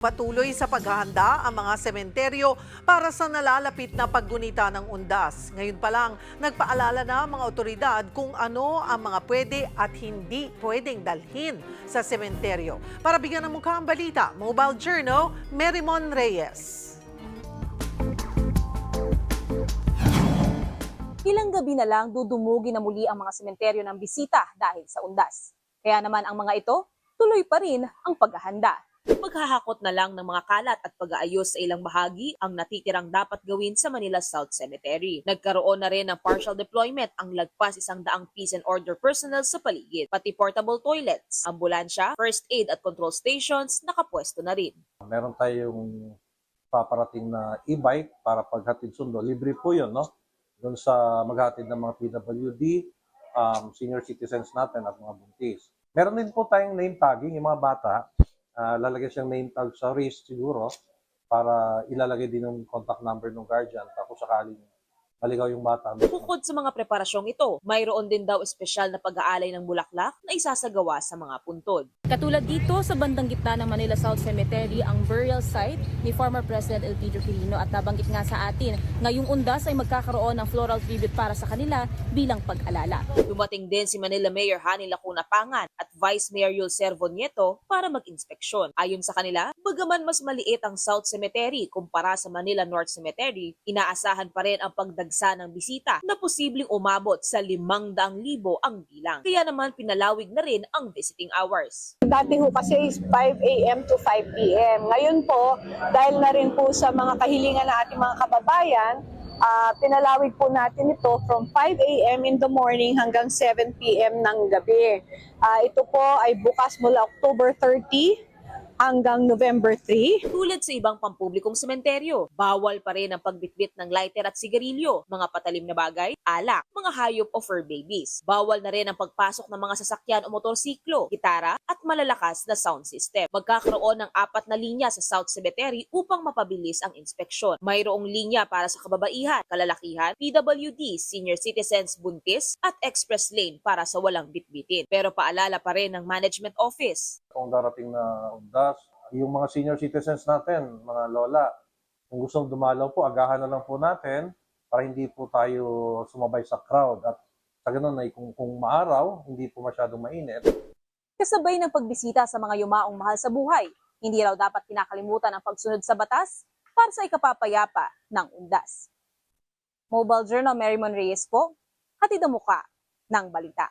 Patuloy sa paghahanda ang mga sementeryo para sa nalalapit na paggunita ng undas. Ngayon pa lang, nagpaalala na ang mga otoridad kung ano ang mga pwede at hindi pwedeng dalhin sa sementeryo. Para bigyan ng mukha ang balita, Mobile Journal, Merimon Reyes. Ilang gabi na lang dudumugi na muli ang mga sementeryo ng bisita dahil sa undas. Kaya naman ang mga ito, tuloy pa rin ang paghahanda. Maghahakot na lang ng mga kalat at pag-aayos sa ilang bahagi ang natitirang dapat gawin sa Manila South Cemetery. Nagkaroon na rin ng partial deployment ang lagpas 100 peace and order personnel sa paligid, pati portable toilets, ambulansya, first aid at control stations nakapwesto na rin. Meron tayong paparating na e-bike para paghatid sundo. Libre po yun, no? Doon sa maghatid ng mga PWD, senior citizens natin at mga buntis. Meron din po tayong name tagging, yung mga bata. Lalagay siyang name tag sa wrist siguro para ilalagay din yung contact number ng guardian tapos sakaling maligaw yung bata. Bukod sa mga preparasyong ito, mayroon din daw espesyal na pag-aalay ng bulaklak na isasagawa sa mga puntod. Katulad dito sa bandang gitna ng Manila South Cemetery ang burial site ni former President Elpidio Quirino at nabanggit nga sa atin ngayong undas ay magkakaroon ng floral tribute para sa kanila bilang pag-alala. Dumating din si Manila Mayor Hani Lacuna Pangan at Vice Mayor Yul Servo Nieto para mag-inspeksyon. Ayon sa kanila, bagaman mas maliit ang South Cemetery kumpara sa Manila North Cemetery, inaasahan pa rin ang pagdagsa ng bisita na posibleng umabot sa 500,000 ang bilang. Kaya naman pinalawig na rin ang visiting hours. Dati ho kasi is 5 a.m. to 5 p.m. Ngayon po, dahil na rin po sa mga kahilingan ng ating mga kababayan, pinalawig po natin ito from 5 a.m. in the morning hanggang 7 p.m. ng gabi. Ito po ay bukas mula October 30 hanggang November 3. Tulad sa ibang pampublikong sementeryo, bawal pa rin ang pagbitbit ng lighter at sigarilyo, mga patalim na bagay, alak, mga hayop o fur babies. Bawal na rin ang pagpasok ng mga sasakyan o motorsiklo, gitara at malalakas na sound system. Magkakaroon ng 4 na linya sa South Cemetery upang mapabilis ang inspeksyon. Mayroong linya para sa kababaihan, kalalakihan, PWD, senior citizens, buntis at express lane para sa walang bitbitin. Pero paalala pa rin ng management office. Kung darating na undas, yung mga senior citizens natin, mga lola, kung gustong dumalaw po, agahan na lang po natin para hindi po tayo sumabay sa crowd. At sa ganun ay kung maaraw, hindi po masyadong mainit. Kasabay ng pagbisita sa mga yumaong mahal sa buhay, hindi raw dapat kinakalimutan ang pagsunod sa batas para sa ikapapayapa ng undas. Mobile Journal, Merimon Reyes po, hatid ang mukha ng balita.